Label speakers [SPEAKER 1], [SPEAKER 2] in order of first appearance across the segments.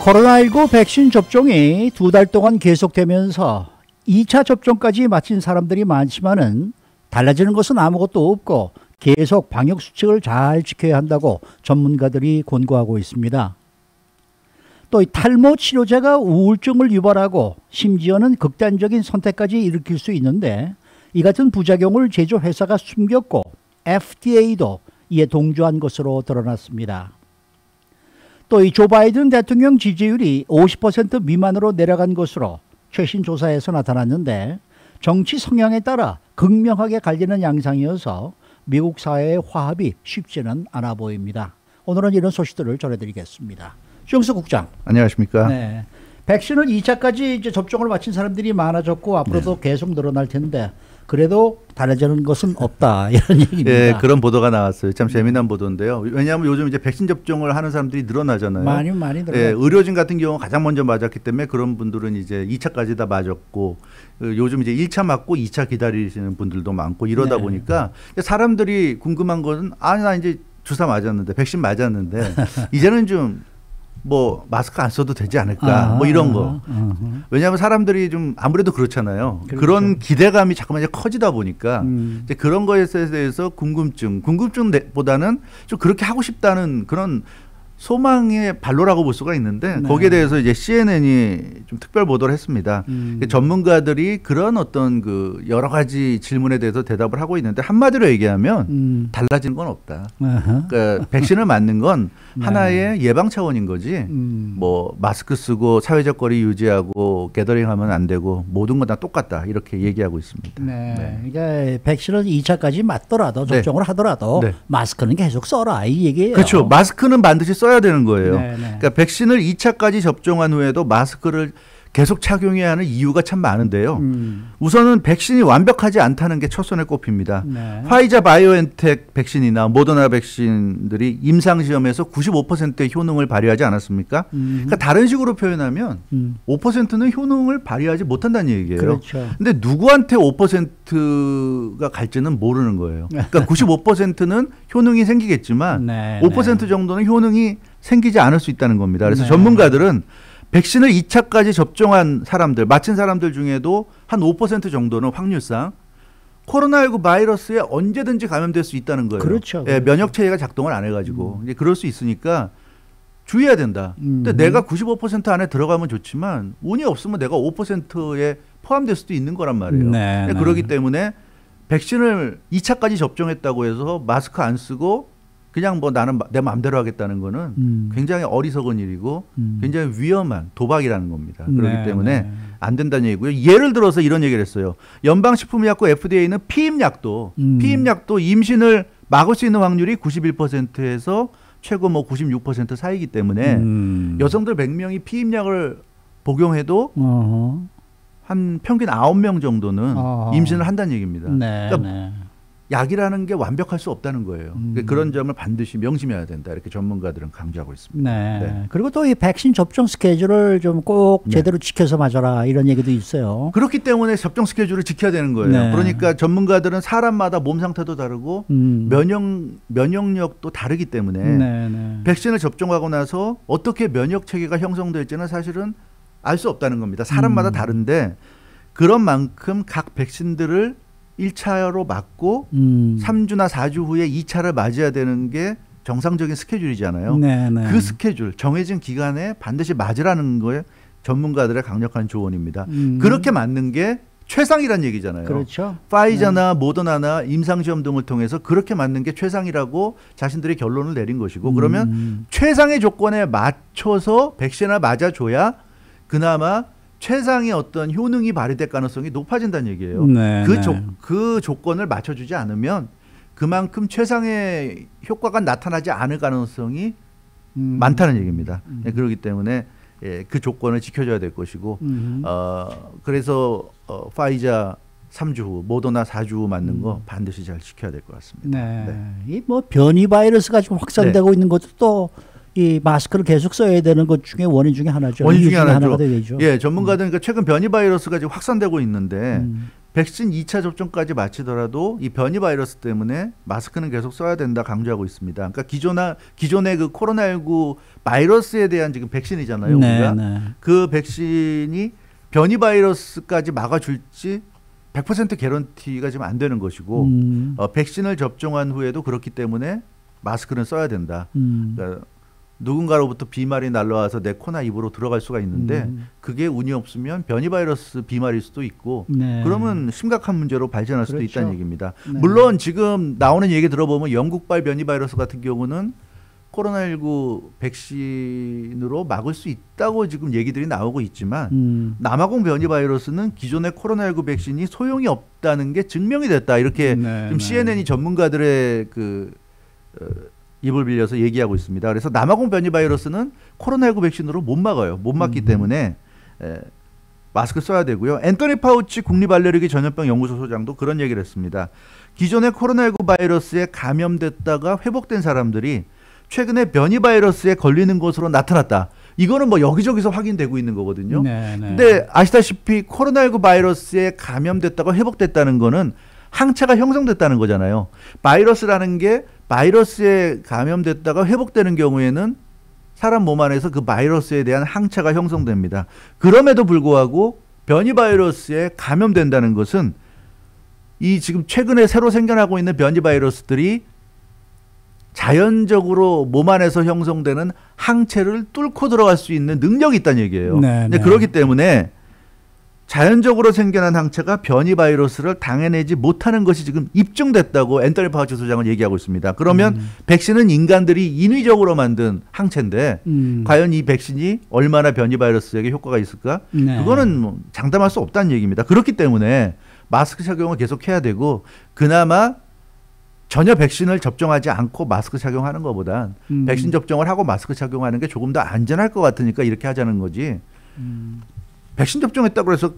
[SPEAKER 1] 코로나19 백신 접종이 2달 동안 계속되면서 2차 접종까지 마친 사람들이 많지만은 달라지는 것은 아무것도 없고 계속 방역 수칙을 잘 지켜야 한다고 전문가들이 권고하고 있습니다. 또 이 탈모 치료제가 우울증을 유발하고 심지어는 극단적인 선택까지 일으킬 수 있는데 이 같은 부작용을 제조회사가 숨겼고 FDA도 이에 동조한 것으로 드러났습니다. 또 이 조 바이든 대통령 지지율이 50% 미만으로 내려간 것으로 최신 조사에서 나타났는데 정치 성향에 따라 극명하게 갈리는 양상이어서 미국 사회의 화합이 쉽지는 않아 보입니다. 오늘은 이런 소식들을 전해드리겠습니다. 주영석 국장.
[SPEAKER 2] 안녕하십니까.
[SPEAKER 1] 네. 백신을 2차까지 이제 접종을 마친 사람들이 많아졌고 앞으로도 계속 늘어날 텐데 그래도 달라지는 것은 없다 이런 얘기입니다.
[SPEAKER 2] 네, 그런 보도가 나왔어요. 참 재미난 보도인데요. 왜냐하면 요즘 이제 백신 접종을 하는 사람들이 늘어나잖아요.
[SPEAKER 1] 많이 늘어나죠.
[SPEAKER 2] 네, 의료진 같은 경우 가장 먼저 맞았기 때문에 그런 분들은 이제 2차까지 다 맞았고 요즘 이제 1차 맞고 2차 기다리시는 분들도 많고 이러다
[SPEAKER 1] 네.
[SPEAKER 2] 보니까 사람들이 궁금한 것은 나 이제 주사 맞았는데 백신 맞았는데 이제는 좀 뭐 마스크 안 써도 되지 않을까 뭐 이런 거. 왜냐하면 사람들이 좀 아무래도 그렇잖아요.
[SPEAKER 1] 그렇죠.
[SPEAKER 2] 그런 기대감이 자꾸만 이제 커지다 보니까 이제 그런 거에 대해서 궁금증보다는 좀 그렇게 하고 싶다는 그런 소망의 발로라고 볼 수가 있는데
[SPEAKER 1] 네.
[SPEAKER 2] 거기에 대해서 이제 CNN이 좀 특별 보도를 했습니다. 전문가들이 그런 어떤 그 여러 가지 질문에 대해서 대답을 하고 있는데 한마디로 얘기하면 달라지는 건 없다. 그러니까 백신을 맞는 건 하나의 예방 차원인 거지. 뭐 마스크 쓰고 사회적 거리 유지하고 게더링하면 안 되고 모든 건 다 똑같다 이렇게 얘기하고 있습니다.
[SPEAKER 1] 네.
[SPEAKER 2] 네.
[SPEAKER 1] 그러니까 백신을 2차까지 맞더라도 접종을 하더라도
[SPEAKER 2] 네.
[SPEAKER 1] 마스크는 계속 써라 이 얘기예요.
[SPEAKER 2] 그렇죠. 마스크는 반드시 써야 되는 거예요.
[SPEAKER 1] 네, 네.
[SPEAKER 2] 그러니까 백신을 2차까지 접종한 후에도 마스크를 계속 착용해야 하는 이유가 참 많은데요. 우선은 백신이 완벽하지 않다는 게 첫손에 꼽힙니다.
[SPEAKER 1] 네.
[SPEAKER 2] 화이자 바이오엔텍 백신이나 모더나 백신들이 임상시험에서 95%의 효능을 발휘하지 않았습니까? 그러니까 다른 식으로 표현하면 5%는 효능을 발휘하지 못한다는 얘기예요.
[SPEAKER 1] 그렇죠.
[SPEAKER 2] 근데 누구한테 5%가 갈지는 모르는 거예요. 그러니까 95%는 효능이 생기겠지만
[SPEAKER 1] 네,
[SPEAKER 2] 5% 정도는 효능이 생기지 않을 수 있다는 겁니다. 그래서
[SPEAKER 1] 네.
[SPEAKER 2] 전문가들은 백신을 2차까지 접종한 사람들, 맞힌 사람들 중에도 한 5% 정도는 확률상 코로나19 바이러스에 언제든지 감염될 수 있다는 거예요.
[SPEAKER 1] 그렇죠.
[SPEAKER 2] 예, 면역 체계가 작동을 안 해가지고 이제 그럴 수 있으니까 주의해야 된다. 근데 내가 95% 안에 들어가면 좋지만 운이 없으면 내가 5%에 포함될 수도 있는 거란 말이에요.
[SPEAKER 1] 네, 네.
[SPEAKER 2] 그렇기 때문에 백신을 2차까지 접종했다고 해서 마스크 안 쓰고 그냥 뭐 나는 내 마음대로 하겠다는 거는 굉장히 어리석은 일이고 굉장히 위험한 도박이라는 겁니다. 그렇기
[SPEAKER 1] 네,
[SPEAKER 2] 때문에
[SPEAKER 1] 네.
[SPEAKER 2] 안 된다는 얘기고요. 예를 들어서 이런 얘기를 했어요. 연방식품의약국 FDA는 피임약도 임신을 막을 수 있는 확률이 91%에서 최고 뭐 96% 사이기 때문에 여성들 100명이 피임약을 복용해도 한 평균 9명 정도는 임신을 한다는 얘기입니다.
[SPEAKER 1] 네,
[SPEAKER 2] 그러니까
[SPEAKER 1] 네.
[SPEAKER 2] 약이라는 게 완벽할 수 없다는 거예요. 그런 점을 반드시 명심해야 된다. 이렇게 전문가들은 강조하고 있습니다.
[SPEAKER 1] 네.
[SPEAKER 2] 네.
[SPEAKER 1] 그리고 또 이 백신 접종 스케줄을 좀 꼭 제대로 지켜서 맞아라 이런 얘기도 있어요.
[SPEAKER 2] 그렇기 때문에 접종 스케줄을 지켜야 되는 거예요.
[SPEAKER 1] 네.
[SPEAKER 2] 그러니까 전문가들은 사람마다 몸 상태도 다르고 면역력도 다르기 때문에
[SPEAKER 1] 네, 네.
[SPEAKER 2] 백신을 접종하고 나서 어떻게 면역 체계가 형성될지는 사실은 알 수 없다는 겁니다. 사람마다 다른데 그런 만큼 각 백신들을 1차로 맞고 3주나 4주 후에 2차를 맞아야 되는 게 정상적인 스케줄이잖아요.
[SPEAKER 1] 네, 네.
[SPEAKER 2] 그 스케줄, 정해진 기간에 반드시 맞으라는 거에 전문가들의 강력한 조언입니다. 그렇게 맞는 게 최상이란 얘기잖아요.
[SPEAKER 1] 그렇죠.
[SPEAKER 2] 파이자나 모더나나 임상시험 등을 통해서 그렇게 맞는 게 최상이라고 자신들이 결론을 내린 것이고 그러면 최상의 조건에 맞춰서 백신을 맞아줘야 그나마 최상의 어떤 효능이 발휘될 가능성이 높아진다는 얘기예요.
[SPEAKER 1] 네,
[SPEAKER 2] 그 조건을 맞춰주지 않으면 그만큼 최상의 효과가 나타나지 않을 가능성이 많다는 얘기입니다. 그렇기 때문에 그 조건을 지켜줘야 될 것이고 그래서 파이자 3주 후, 모더나 4주 후 맞는 거 반드시 잘 지켜야 될 것 같습니다.
[SPEAKER 1] 네. 이 뭐 변이 바이러스가 지금 확산되고 있는 것도 또 이 마스크를 계속 써야 되는 것 중에 원인 중에 하나죠.
[SPEAKER 2] 원인 중에 하나죠.
[SPEAKER 1] 되죠.
[SPEAKER 2] 예, 전문가들은 그러니까 최근 변이 바이러스가 지금 확산되고 있는데 백신 2차 접종까지 마치더라도 이 변이 바이러스 때문에 마스크는 계속 써야 된다 강조하고 있습니다. 그러니까 기존의 그 코로나19 바이러스에 대한 지금 백신이잖아요. 우리가 그 백신이 변이 바이러스까지 막아줄지 100% 개런티가 지금 안 되는 것이고 백신을 접종한 후에도 그렇기 때문에 마스크는 써야 된다. 그러니까 누군가로부터 비말이 날라와서 내 코나 입으로 들어갈 수가 있는데 그게 운이 없으면 변이 바이러스 비말일 수도 있고 그러면 심각한 문제로 발전할 수도 있다는 얘기입니다. 물론 지금 나오는 얘기 들어보면 영국발 변이 바이러스 같은 경우는 코로나19 백신으로 막을 수 있다고 지금 얘기들이 나오고 있지만 남아공 변이 바이러스는 기존의 코로나19 백신이 소용이 없다는 게 증명이 됐다. 이렇게 지금 CNN이 전문가들의 입을 빌려서 얘기하고 있습니다. 그래서 남아공 변이 바이러스는 코로나19 백신으로 못 막아요. 못 막기 때문에 마스크 써야 되고요. 앤토니 파우치 국립알레르기 전염병 연구소 소장도 그런 얘기를 했습니다. 기존의 코로나19 바이러스에 감염됐다가 회복된 사람들이 최근에 변이 바이러스에 걸리는 것으로 나타났다. 이거는 뭐 여기저기서 확인되고 있는 거거든요. 근데 아시다시피 코로나19 바이러스에 감염됐다가 회복됐다는 거는 항체가 형성됐다는 거잖아요. 바이러스라는 게 바이러스에 감염됐다가 회복되는 경우에는 사람 몸 안에서 그 바이러스에 대한 항체가 형성됩니다. 그럼에도 불구하고 변이 바이러스에 감염된다는 것은 이 지금 최근에 새로 생겨나고 있는 변이 바이러스들이 자연적으로 몸 안에서 형성되는 항체를 뚫고 들어갈 수 있는 능력이 있다는 얘기예요. 근데 그렇기 때문에 자연적으로 생겨난 항체가 변이 바이러스를 당해내지 못하는 것이 지금 입증됐다고 앤토니 파우치 소장은 얘기하고 있습니다. 그러면 백신은 인간들이 인위적으로 만든 항체인데 과연 이 백신이 얼마나 변이 바이러스에게 효과가 있을까? 그거는 뭐 장담할 수 없다는 얘기입니다. 그렇기 때문에 마스크 착용을 계속해야 되고 그나마 전혀 백신을 접종하지 않고 마스크 착용하는 것보단 백신 접종을 하고 마스크 착용하는 게 조금 더 안전할 것 같으니까 이렇게 하자는 거지. 백신 접종했다고 해서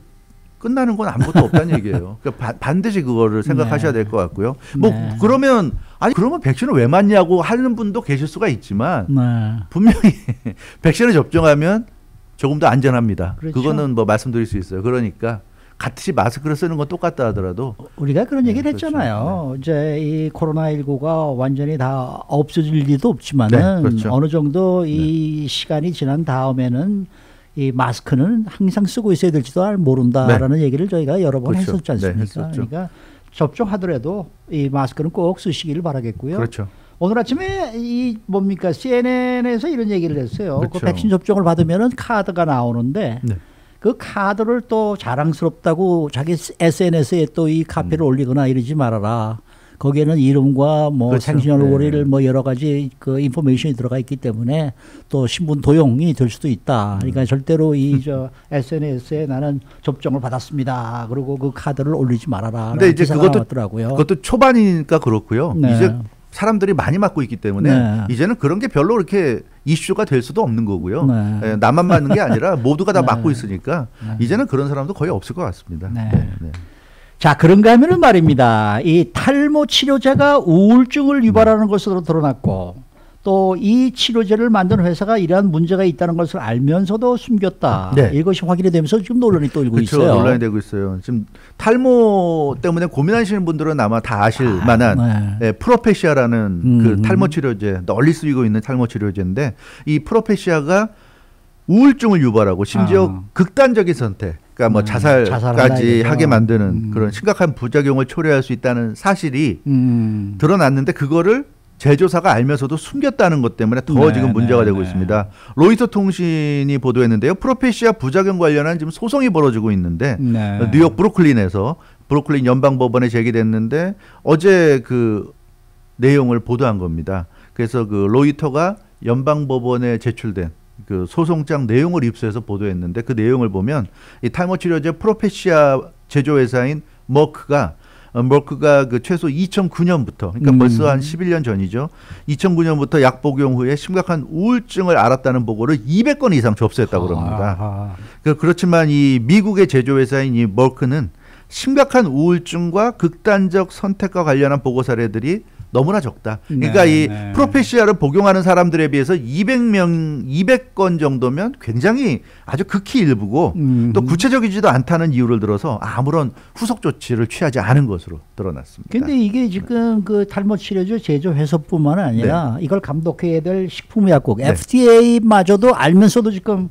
[SPEAKER 2] 끝나는 건 아무것도 없다는 얘기예요. 그러니까 반드시 그거를 생각하셔야 될 것 같고요. 뭐 그러면 그러면 백신을 왜 맞냐고 하는 분도 계실 수가 있지만 분명히 백신을 접종하면 조금 더 안전합니다. 그거는 뭐 말씀드릴 수 있어요. 그러니까 같이 마스크를 쓰는 건 똑같다 하더라도
[SPEAKER 1] 우리가 그런 얘기를 했잖아요. 이제 이 코로나19가 완전히 다 없어질 리도 없지만은 어느 정도 이 시간이 지난 다음에는 이 마스크는 항상 쓰고 있어야 될지도 모른다라는 얘기를 저희가 여러 번 했었지 않습니까? 그러니까 접종하더라도 이 마스크는 꼭 쓰시기를 바라겠고요. 오늘 아침에 이 뭡니까 CNN에서 이런 얘기를 했어요. 그 백신 접종을 받으면은 카드가 나오는데 그 카드를 또 자랑스럽다고 자기 SNS에 또 이 카피를 올리거나 이러지 말아라. 거기에는 이름과 뭐 생년월일 뭐 여러 가지 그 인포메이션이 들어가 있기 때문에 또 신분 도용이 될 수도 있다. 그러니까 절대로 이 SNS에 나는 접종을 받았습니다. 그리고 그 카드를 올리지 말아라.
[SPEAKER 2] 근데 이제 그것도 초반이니까 그렇고요. 이제 사람들이 많이 맞고 있기 때문에 이제는 그런 게 별로 그렇게 이슈가 될 수도 없는 거고요. 나만 맞는 게 아니라 모두가 다 맞고 있으니까 이제는 그런 사람도 거의 없을 것 같습니다.
[SPEAKER 1] 자, 그런가 하면은 말입니다. 이 탈모 치료제가 우울증을 유발하는 것으로 드러났고 또 이 치료제를 만든 회사가 이러한 문제가 있다는 것을 알면서도 숨겼다. 이것이 확인이 되면서 지금 논란이 또 일고 있어요.
[SPEAKER 2] 논란이 되고 있어요. 지금 탈모 때문에 고민하시는 분들은 아마 다 아실 만한 프로페시아라는 그 탈모 치료제, 널리 쓰이고 있는 탈모 치료제인데 이 프로페시아가 우울증을 유발하고 심지어 극단적인 선택, 그러니까 뭐 자살까지 하게 만드는 그런 심각한 부작용을 초래할 수 있다는 사실이 드러났는데 그거를 제조사가 알면서도 숨겼다는 것 때문에 더 지금 문제가 되고 있습니다. 로이터 통신이 보도했는데요. 프로페시아 부작용 관련한 지금 소송이 벌어지고 있는데 뉴욕 브루클린에서 브루클린 연방법원에 제기됐는데 어제 그 내용을 보도한 겁니다. 그래서 그 로이터가 연방법원에 제출된 그 소송장 내용을 입수해서 보도했는데 그 내용을 보면 이 탈모 치료제 프로페시아 제조회사인 머크가 그 최소 2009년부터 그러니까 벌써 한 11년 전이죠. 2009년부터 약 복용 후에 심각한 우울증을 앓았다는 보고를 200건 이상 접수했다고 합니다. 그렇지만 이 미국의 제조회사인 이 머크는 심각한 우울증과 극단적 선택과 관련한 보고 사례들이 너무나 적다. 그러니까 이 프로페시아를 복용하는 사람들에 비해서 200건 정도면 굉장히 아주 극히 일부고 또 구체적이지도 않다는 이유를 들어서 아무런 후속 조치를 취하지 않은 것으로 드러났습니다.
[SPEAKER 1] 근데 이게 지금 그 탈모 치료제 제조 회사뿐만 아니라 이걸 감독해야 될 식품의약국 FDA마저도 알면서도 지금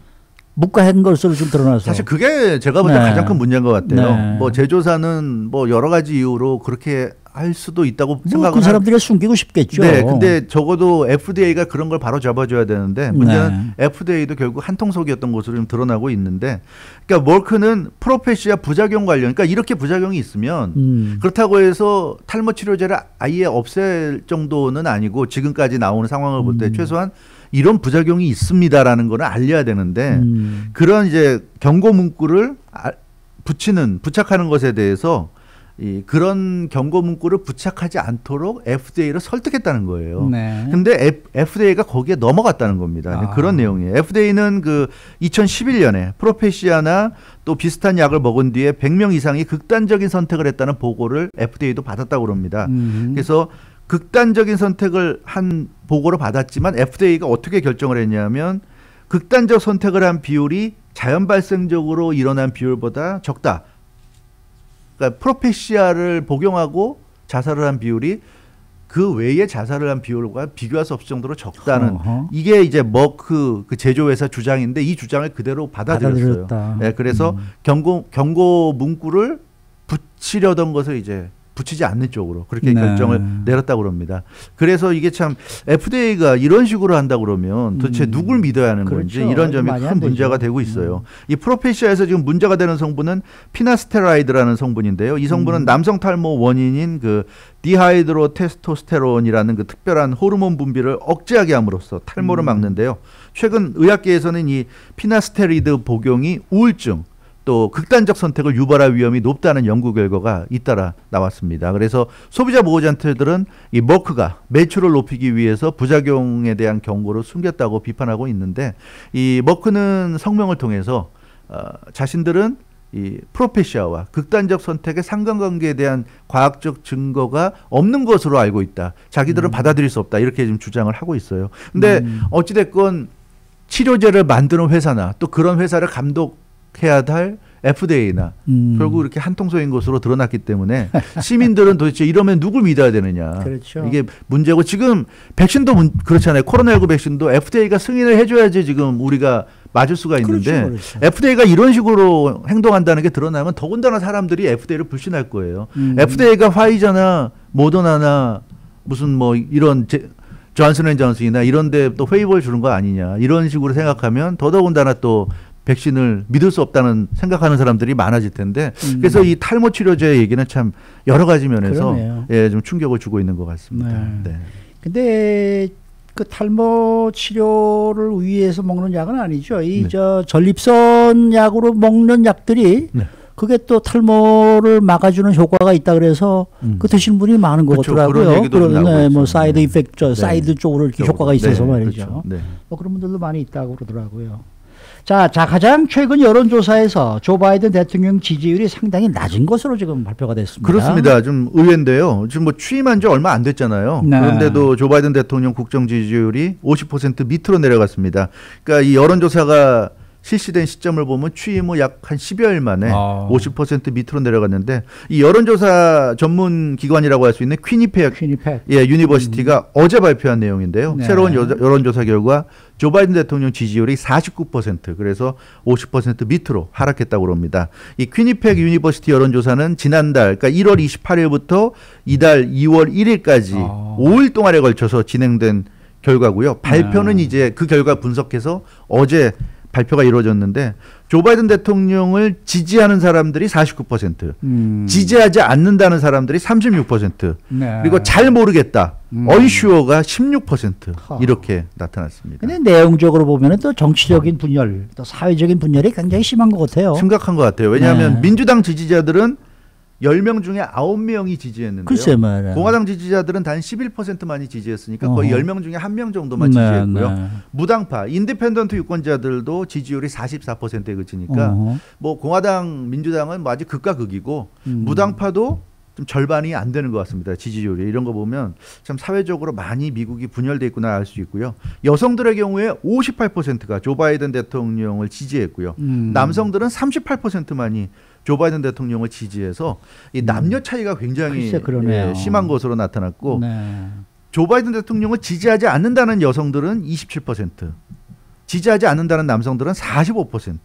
[SPEAKER 1] 묵과한 것으로 좀 드러나서
[SPEAKER 2] 사실 그게 제가 볼 때 가장 큰 문제인 것 같아요. 뭐 제조사는 뭐 여러 가지 이유로 그렇게 할 수도 있다고 생각을
[SPEAKER 1] 그 사람들이 숨기고 싶겠죠.
[SPEAKER 2] 네, 근데 적어도 FDA가 그런 걸 바로 잡아줘야 되는데 문제는 FDA도 결국 한통속이었던 것으로 좀 드러나고 있는데, 그러니까 머크는 프로페시아 부작용 관련, 그러니까 이렇게 부작용이 있으면 그렇다고 해서 탈모 치료제를 아예 없앨 정도는 아니고 지금까지 나오는 상황을 볼 때 최소한 이런 부작용이 있습니다라는 거를 알려야 되는데 그런 이제 경고 문구를 부착하는 것에 대해서 그런 경고 문구를 부착하지 않도록 FDA를 설득했다는 거예요. 근데 FDA가 거기에 넘어갔다는 겁니다. 그런 내용이에요. FDA는 그 2011년에 프로페시아나 또 비슷한 약을 먹은 뒤에 100명 이상이 극단적인 선택을 했다는 보고를 FDA도 받았다고 그럽니다. 그래서 극단적인 선택을 한 보고를 받았지만 FDA가 어떻게 결정을 했냐면 극단적 선택을 한 비율이 자연 발생적으로 일어난 비율보다 적다. 그러니까 프로페시아를 복용하고 자살을 한 비율이 그 외에 자살을 한 비율과 비교할 수 없을 정도로 적다는 이게 이제 머크 그 제조회사 주장인데 이 주장을 그대로 받아들였어요. 네, 그래서 경고 문구를 붙이려던 것을 이제 붙이지 않는 쪽으로 그렇게 결정을 내렸다고 그럽니다. 그래서 이게 참 FDA가 이런 식으로 한다 그러면 도대체 누굴 믿어야 하는 건지 이런 점이 큰 문제가 되고 있어요. 이 프로페시아에서 지금 문제가 되는 성분은 피나스테라이드라는 성분인데요. 이 성분은 남성 탈모 원인인 그 디하이드로 테스토스테론이라는 그 특별한 호르몬 분비를 억제하게 함으로써 탈모를 막는데요. 최근 의학계에서는 이 피나스테리드 복용이 우울증 또 극단적 선택을 유발할 위험이 높다는 연구 결과가 잇따라 나왔습니다. 그래서 소비자 보호단체들은 이 머크가 매출을 높이기 위해서 부작용에 대한 경고를 숨겼다고 비판하고 있는데, 이 머크는 성명을 통해서 자신들은 이 프로페시아와 극단적 선택의 상관관계에 대한 과학적 증거가 없는 것으로 알고 있다. 자기들은 받아들일 수 없다. 이렇게 지금 주장을 하고 있어요. 근데 어찌됐건 치료제를 만드는 회사나 또 그런 회사를 감독해야 할 FDA나 결국 이렇게 한통속인 것으로 드러났기 때문에 시민들은 도대체 이러면 누굴 믿어야 되느냐.
[SPEAKER 1] 그렇죠.
[SPEAKER 2] 이게 문제고, 지금 백신도 그렇잖아요. 코로나19 백신도 FDA가 승인을 해줘야지 지금 우리가 맞을 수가 있는데 그렇죠. FDA가 이런 식으로 행동한다는 게 드러나면 더군다나 사람들이 FDA를 불신할 거예요. FDA가 화이자나 모더나나 무슨 뭐 이런 존슨앤존슨이나 이런 데 또 페이버를 주는 거 아니냐 이런 식으로 생각하면 더더군다나 또 백신을 믿을 수 없다는 생각하는 사람들이 많아질 텐데 그래서 이 탈모 치료제 얘기는 참 여러 가지 면에서 좀 충격을 주고 있는 것 같습니다.
[SPEAKER 1] 근데 그 탈모 치료를 위해서 먹는 약은 아니죠. 이 저 전립선 약으로 먹는 약들이 그게 또 탈모를 막아주는 효과가 있다 그래서 그 드시는 분이 많은 것 같더라고요. 그런 뭐 사이드 이펙트, 사이드 쪽으로 이렇게 효과가 있어서 말이죠. 뭐 그런 분들도 많이 있다고 그러더라고요. 자, 가장 최근 여론조사에서 조 바이든 대통령 지지율이 상당히 낮은 것으로 지금 발표가 됐습니다.
[SPEAKER 2] 그렇습니다. 좀 의외인데요. 지금 뭐 취임한 지 얼마 안 됐잖아요. 그런데도 조 바이든 대통령 국정 지지율이 50% 밑으로 내려갔습니다. 그러니까 이 여론조사가 실시된 시점을 보면 취임 후 약 한 10여일 만에 50% 밑으로 내려갔는데, 이 여론조사 전문 기관이라고 할 수 있는 퀴니펙 유니버시티가 어제 발표한 내용인데요. 새로운 여론조사 결과 조 바이든 대통령 지지율이 49%, 그래서 50% 밑으로 하락했다고 합니다. 이 퀴니펙 유니버시티 여론조사는 지난달, 그러니까 1월 28일부터 이달 2월 1일까지 5일 동안에 걸쳐서 진행된 결과고요. 발표는 이제 그 결과 분석해서 어제 발표가 이루어졌는데, 조 바이든 대통령을 지지하는 사람들이 49%, 지지하지 않는다는 사람들이 36%, 그리고 잘 모르겠다, unsure가 16% 이렇게 나타났습니다.
[SPEAKER 1] 근데 내용적으로 보면 또 정치적인 분열, 또 사회적인 분열이 굉장히 심한 것 같아요.
[SPEAKER 2] 심각한 것 같아요. 왜냐하면 민주당 지지자들은 10명 중에 9명이 지지했는데요.
[SPEAKER 1] 글쎄 말이야.
[SPEAKER 2] 공화당 지지자들은 단 11%만이 지지했으니까 거의 10명 중에 1명 정도만 지지했고요. 무당파, 인디펜던트 유권자들도 지지율이 44%에 그치니까 뭐 공화당, 민주당은 뭐 아직 극과 극이고 무당파도 좀 절반이 안 되는 것 같습니다. 지지율이. 이런 거 보면 참 사회적으로 많이 미국이 분열돼 있구나 알 수 있고요. 여성들의 경우에 58%가 조 바이든 대통령을 지지했고요. 남성들은 38%만이 조 바이든 대통령을 지지해서 이 남녀 차이가 굉장히 심한 것으로 나타났고 네. 조 바이든 대통령을 지지하지 않는다는 여성들은 27%, 지지하지 않는다는 남성들은 45%,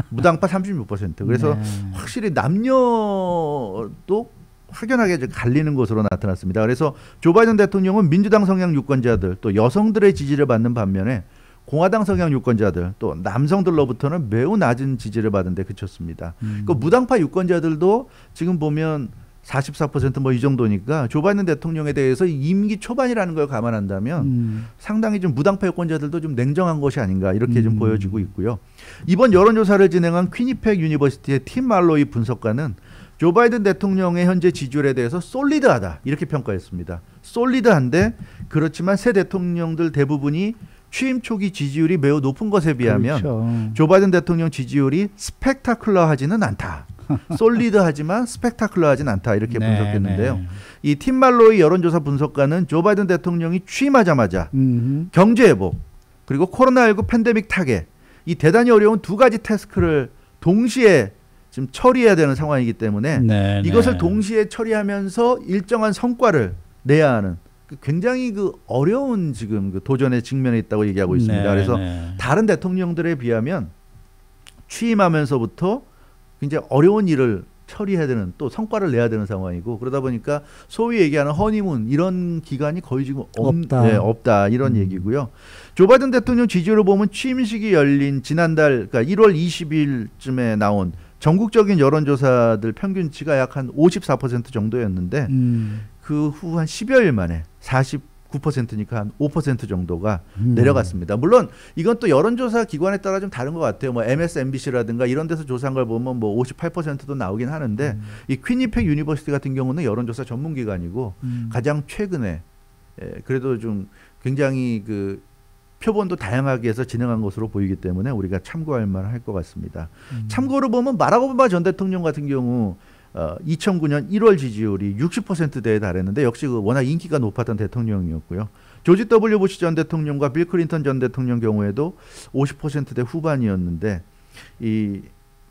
[SPEAKER 2] 무당파 36%. 그래서 네. 확실히 남녀도 확연하게 갈리는 것으로 나타났습니다. 그래서 조 바이든 대통령은 민주당 성향 유권자들 또 여성들의 지지를 받는 반면에 공화당 성향 유권자들 또 남성들로부터는 매우 낮은 지지를 받은 데 그쳤습니다. 그 무당파 유권자들도 지금 보면 44% 뭐 이 정도니까 조 바이든 대통령에 대해서 임기 초반이라는 걸 감안한다면 상당히 좀 무당파 유권자들도 좀 냉정한 것이 아닌가 이렇게 좀 보여지고 있고요. 이번 여론조사를 진행한 퀴니펙 유니버시티의 팀 말로이 분석가는 조 바이든 대통령의 현재 지지율에 대해서 솔리드하다 이렇게 평가했습니다. 솔리드한데 그렇지만 새 대통령들 대부분이 취임 초기 지지율이 매우 높은 것에 비하면 그렇죠. 조 바이든 대통령 지지율이 스펙타클러하지는 않다. 솔리드하지만 스펙타클러하진 않다 이렇게 분석했는데요. 네. 이 팀 말로이 여론조사 분석가는 조 바이든 대통령이 취임하자마자 경제 회복 그리고 코로나19 팬데믹 타개 이 대단히 어려운 두 가지 태스크를 동시에 지금 처리해야 되는 상황이기 때문에 네, 이것을 네. 동시에 처리하면서 일정한 성과를 내야 하는 굉장히 그 어려운 지금 그 도전에 직면해 있다고 얘기하고 있습니다. 네, 그래서 네. 다른 대통령들에 비하면 취임하면서부터 굉장히 어려운 일을 처리해야 되는 또 성과를 내야 되는 상황이고 그러다 보니까 소위 얘기하는 허니문 이런 기간이 거의 지금 없다 이런 얘기고요. 조 바이든 대통령 지지율을 보면 취임식이 열린 지난달 그러니까 1월 20일쯤에 나온 전국적인 여론조사들 평균치가 약 한 54% 정도였는데 그 후 한 10여일 만에 49%니까 한 5% 정도가 내려갔습니다. 물론 이건 또 여론조사 기관에 따라 좀 다른 것 같아요. 뭐 MSNBC라든가 이런 데서 조사한 걸 보면 뭐 58%도 나오긴 하는데 이 퀴니펙 유니버시티 같은 경우는 여론조사 전문기관이고 가장 최근에 그래도 좀 굉장히 그 표본도 다양하게 해서 진행한 것으로 보이기 때문에 우리가 참고할 만할 것 같습니다. 참고로 보면 바락 오바마 전 대통령 같은 경우 2009년 1월 지지율이 60%대에 달했는데 역시 그 워낙 인기가 높았던 대통령이었고요. 조지 W 부시 전 대통령과 빌 클린턴 전 대통령 경우에도 50%대 후반이었는데 이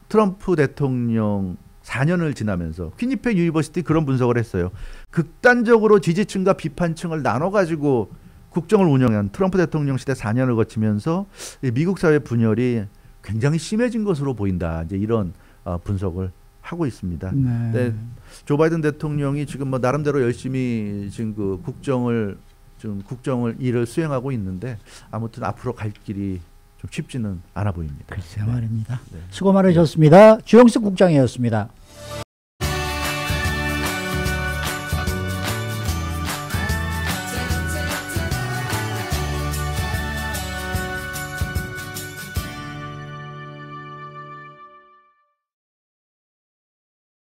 [SPEAKER 2] 트럼프 대통령 4년을 지나면서 퀴니펙 유니버시티 그런 분석을 했어요. 극단적으로 지지층과 비판층을 나눠가지고 국정을 운영한 트럼프 대통령 시대 4년을 거치면서 미국 사회 분열이 굉장히 심해진 것으로 보인다. 이제 이런 분석을 하고 있습니다. 네. 네, 조 바이든 대통령이 지금 뭐 나름대로 열심히 지금 그 국정을 일을 수행하고 있는데 아무튼 앞으로 갈 길이 좀 쉽지는 않아 보입니다.
[SPEAKER 1] 글쎄 말입니다. 네. 수고 많으셨습니다. 주영석 국장이었습니다.